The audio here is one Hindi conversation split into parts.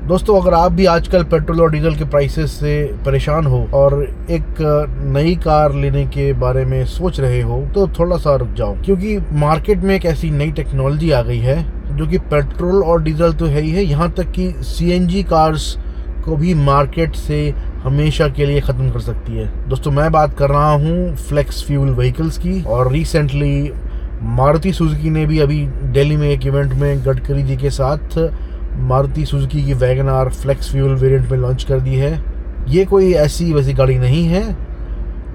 दोस्तों, अगर आप भी आजकल पेट्रोल और डीजल के प्राइसेस से परेशान हो और एक नई कार लेने के बारे में सोच रहे हो तो थोड़ा सा रुक जाओ, क्योंकि मार्केट में एक ऐसी नई टेक्नोलॉजी आ गई है जो कि पेट्रोल और डीजल तो है ही है, यहाँ तक कि सीएनजी कार्स को भी मार्केट से हमेशा के लिए ख़त्म कर सकती है। दोस्तों, मैं बात कर रहा हूँ फ्लेक्स फ्यूल व्हीकल्स की। और रिसेंटली मारुति सुजुकी ने भी अभी दिल्ली में एक इवेंट में गडकरी जी के साथ मारुति सुजुकी की Wagon R flex fuel variant में लॉन्च कर दी है। ये कोई ऐसी वैसी गाड़ी नहीं है,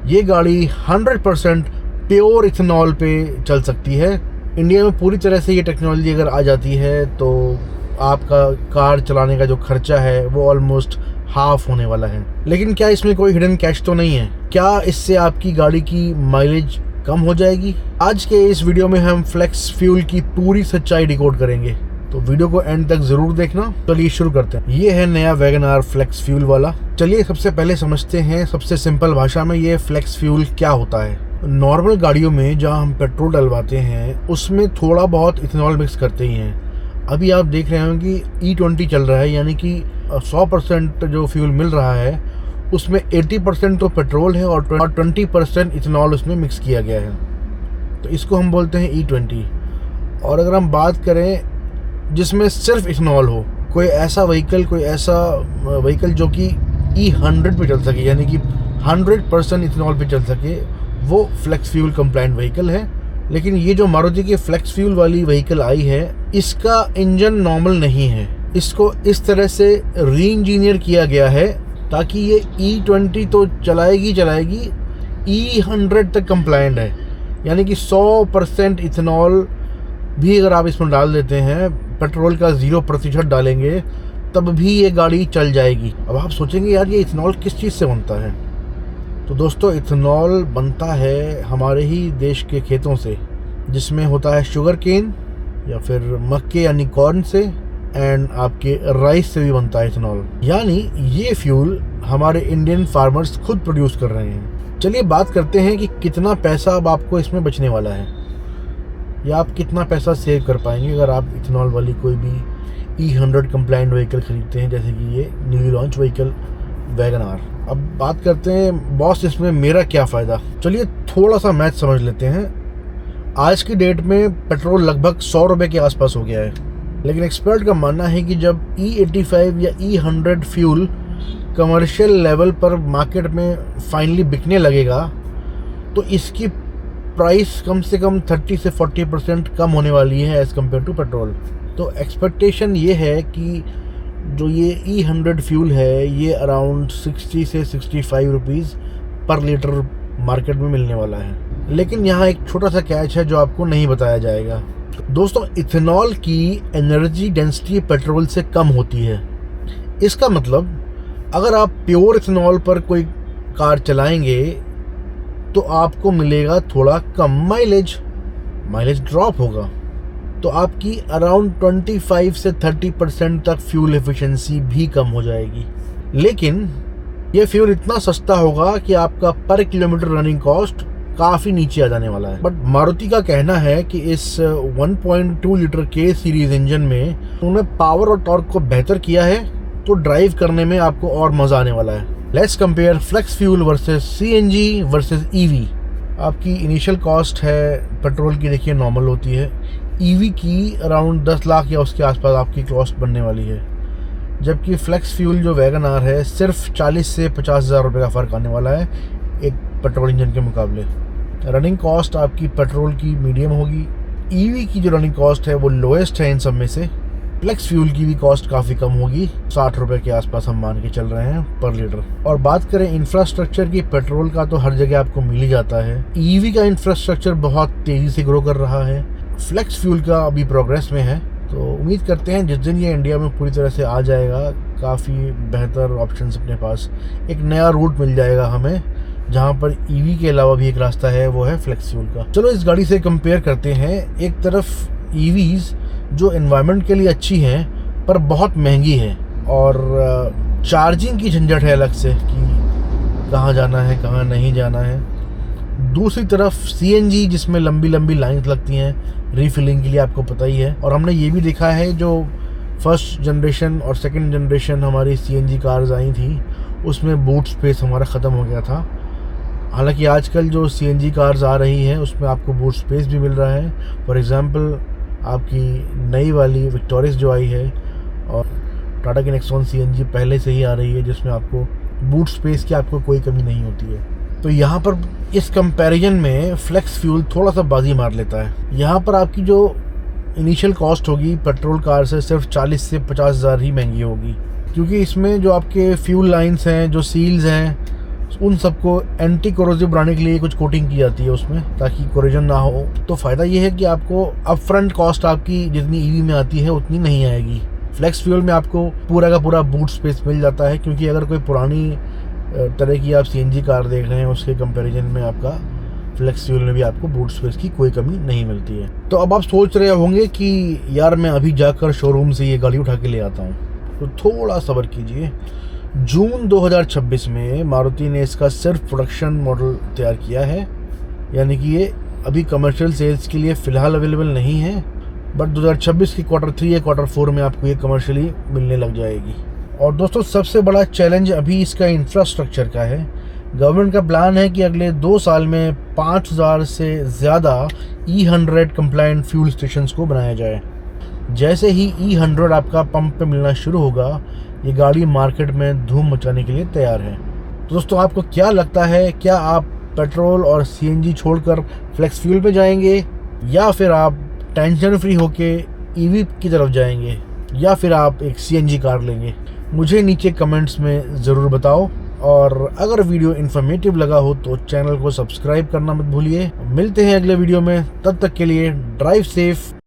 ये गाड़ी 100% प्योर इथेनॉल पे चल सकती है। इंडिया में पूरी तरह से ये टेक्नोलॉजी अगर आ जाती है तो आपका कार चलाने का जो खर्चा है वो ऑलमोस्ट हाफ होने वाला है। लेकिन क्या इसमें कोई हिडन कैश तो नहीं है? क्या इससे आपकी गाड़ी की माइलेज कम हो जाएगी? आज के इस वीडियो में हम फ्लेक्स फ्यूल की पूरी सच्चाई डिकोड करेंगे, तो वीडियो को एंड तक जरूर देखना। चलिए शुरू करते हैं। ये है नया वैगन आर फ्लेक्स फ्यूल वाला। चलिए सबसे पहले समझते हैं सबसे सिंपल भाषा में ये फ्लेक्स फ्यूल क्या होता है। नॉर्मल गाड़ियों में जहाँ हम पेट्रोल डलवाते हैं उसमें थोड़ा बहुत इथेनॉल मिक्स करते ही हैं। अभी आप देख रहे होंगे कि E20 चल रहा है, यानी कि 100% जो फ्यूल मिल रहा है उसमें 80% तो पेट्रोल है और 20% इथेनॉल उसमें मिक्स किया गया है, तो इसको हम बोलते हैं E20। और अगर हम बात करें जिसमें सिर्फ इथेनॉल हो, कोई ऐसा व्हीकल जो कि E100 पे चल सके, यानी कि 100% इथेनॉल पे चल सके, वो फ्लेक्स फ्यूल कंप्लाइंट व्हीकल है। लेकिन ये जो मारुति की फ्लेक्स फ्यूल वाली व्हीकल आई है, इसका इंजन नॉर्मल नहीं है। इसको इस तरह से री इंजीनियर किया गया है ताकि ये E20 तो चलाएगी E100 तक कंप्लाइंट है, यानी कि 100% इथेनॉल भी अगर आप इसमें डाल देते हैं, पेट्रोल का 0% डालेंगे, तब भी ये गाड़ी चल जाएगी। अब आप सोचेंगे यार ये इथेनॉल किस चीज़ से बनता है? तो दोस्तों, इथेनॉल बनता है हमारे ही देश के खेतों से, जिसमें होता है शुगर केन या फिर मक्के यानी कॉर्न से, एंड आपके राइस से भी बनता है इथेनॉल। यानी ये फ्यूल हमारे इंडियन फार्मर्स खुद प्रोड्यूस कर रहे हैं। चलिए बात करते हैं कि कितना पैसा अब आपको इसमें बचने वाला है, या आप कितना पैसा सेव कर पाएंगे अगर आप इथेनॉल वाली कोई भी E100 कंप्लाइंट व्हीकल खरीदते हैं, जैसे कि ये new launch vehicle Wagon R. अब बात करते हैं बॉस इसमें मेरा क्या फ़ायदा। चलिए थोड़ा सा मैथ समझ लेते हैं। आज की डेट में पेट्रोल लगभग 100 रुपये के आसपास हो गया है, लेकिन एक्सपर्ट का मानना है कि जब E85 या E100 फ्यूल कमर्शियल लेवल पर मार्केट में फाइनली बिकने लगेगा तो इसकी प्राइस कम से कम 30 से 40% कम होने वाली है एज़ कम्पेयर टू पेट्रोल। तो एक्सपेक्टेशन ये है कि जो ये E100 फ्यूल है ये अराउंड 60 से 65 रुपीज़ पर लीटर मार्केट में मिलने वाला है। लेकिन यहाँ एक छोटा सा कैच है जो आपको नहीं बताया जाएगा। दोस्तों, इथेनॉल की एनर्जी डेंसिटी पेट्रोल से कम होती है। इसका मतलब अगर आप प्योर इथेनॉल पर कोई कार चलाएंगे तो आपको मिलेगा थोड़ा कम माइलेज ड्रॉप होगा, तो आपकी अराउंड 25 से 30% तक फ्यूल एफिशिएंसी भी कम हो जाएगी। लेकिन ये फ्यूल इतना सस्ता होगा कि आपका पर किलोमीटर रनिंग कॉस्ट काफ़ी नीचे आ जाने वाला है। बट मारुति का कहना है कि इस 1.2 लीटर के सीरीज इंजन में उन्होंने पावर और टॉर्क को बेहतर किया है, तो ड्राइव करने में आपको और मज़ा आने वाला है। Let's compare flex fuel versus CNG versus EV। आपकी इनिशियल कॉस्ट है पेट्रोल की, देखिए नॉर्मल होती है, EV की अराउंड 10 लाख या उसके आसपास आपकी कॉस्ट बनने वाली है, जबकि फ्लेक्स फ्यूल जो वैगन आर है सिर्फ 40 से 50 हज़ार रुपये का फ़र्क आने वाला है एक पेट्रोल इंजन के मुकाबले। रनिंग कॉस्ट आपकी पेट्रोल की मीडियम होगी, EV की जो रनिंग कॉस्ट है वो लोएस्ट है इन सब में से। फ्लेक्स फ्यूल की भी कॉस्ट काफ़ी कम होगी, 60 रुपये के आसपास हम मान के चल रहे हैं पर लीटर। और बात करें इंफ्रास्ट्रक्चर की, पेट्रोल का तो हर जगह आपको मिल ही जाता है, EV का इंफ्रास्ट्रक्चर बहुत तेज़ी से ग्रो कर रहा है, फ्लेक्स फ्यूल का अभी प्रोग्रेस में है। तो उम्मीद करते हैं जिस दिन ये इंडिया में पूरी तरह से आ जाएगा, काफ़ी बेहतर ऑप्शंस अपने पास, एक नया रूट मिल जाएगा हमें, जहाँ पर EV के अलावा भी एक रास्ता है, वो है फ्लेक्स फ्यूल का। चलो इस गाड़ी से कंपेयर करते हैं। एक तरफ EVs जो एनवायरनमेंट के लिए अच्छी हैं पर बहुत महंगी है, और चार्जिंग की झंझट है अलग से कि कहाँ जाना है कहाँ नहीं जाना है। दूसरी तरफ CNG जिसमें लंबी लंबी लाइंस लगती हैं रीफिलिंग के लिए, आपको पता ही है। और हमने ये भी देखा है जो फर्स्ट जनरेशन और सेकंड जनरेशन हमारी CNG कार्स आई थी, उसमें बूट स्पेस हमारा ख़त्म हो गया था। हालांकि आजकल जो CNG कार्स आ रही हैं उसमें आपको बूट स्पेस भी मिल रहा है। फॉर एग्ज़ाम्पल आपकी नई वाली विक्टोरिस जो आई है और टाटा की नेक्सॉन CNG पहले से ही आ रही है, जिसमें आपको बूट स्पेस की आपको कोई कमी नहीं होती है। तो यहाँ पर इस कंपैरिजन में फ्लेक्स फ्यूल थोड़ा सा बाजी मार लेता है। यहाँ पर आपकी जो इनिशियल कॉस्ट होगी पेट्रोल कार से सिर्फ 40 से 50 हज़ार ही महंगी होगी, क्योंकि इसमें जो आपके फ्यूल लाइंस हैं, जो सील्स हैं, उन सबको एंटी कोरोसिव बनाने के लिए कुछ कोटिंग की जाती है उसमें, ताकि कोरोजन ना हो। तो फ़ायदा ये है कि आपको अपफ्रंट कॉस्ट आपकी जितनी EV में आती है उतनी नहीं आएगी। फ्लेक्स फ्यूल में आपको पूरा का पूरा बूट स्पेस मिल जाता है, क्योंकि अगर कोई पुरानी तरह की आप CNG कार देख रहे हैं उसके कंपैरिजन में आपका फ्लेक्स फ्यूल में भी आपको बूट स्पेस की कोई कमी नहीं मिलती है। तो अब आप सोच रहे होंगे कि यार मैं अभी जाकर शोरूम से ये गाड़ी उठा के ले आता हूँ, तो थोड़ा सब्र कीजिए। जून 2026 में मारुति ने इसका सिर्फ प्रोडक्शन मॉडल तैयार किया है, यानी कि ये अभी कमर्शियल सेल्स के लिए फ़िलहाल अवेलेबल नहीं है, बट 2026 की Q3 या Q4 में आपको ये कमर्शियली मिलने लग जाएगी। और दोस्तों सबसे बड़ा चैलेंज अभी इसका इंफ्रास्ट्रक्चर का है। गवर्नमेंट का प्लान है कि अगले 2 साल में 5000 से ज़्यादा E100 कंप्लायंट फ्यूल स्टेशंस को बनाया जाए। जैसे ही E100 आपका पंप पे मिलना शुरू होगा, ये गाड़ी मार्केट में धूम मचाने के लिए तैयार है। तो दोस्तों आपको क्या लगता है, क्या आप पेट्रोल और CNG छोड़कर फ्लेक्स फ्यूल पे जाएंगे, या फिर आप टेंशन फ्री होके EV की तरफ जाएंगे, या फिर आप एक CNG कार लेंगे? मुझे नीचे कमेंट्स में ज़रूर बताओ। और अगर वीडियो इन्फॉर्मेटिव लगा हो तो चैनल को सब्सक्राइब करना मत भूलिए। मिलते हैं अगले वीडियो में, तब तक के लिए ड्राइव सेफ।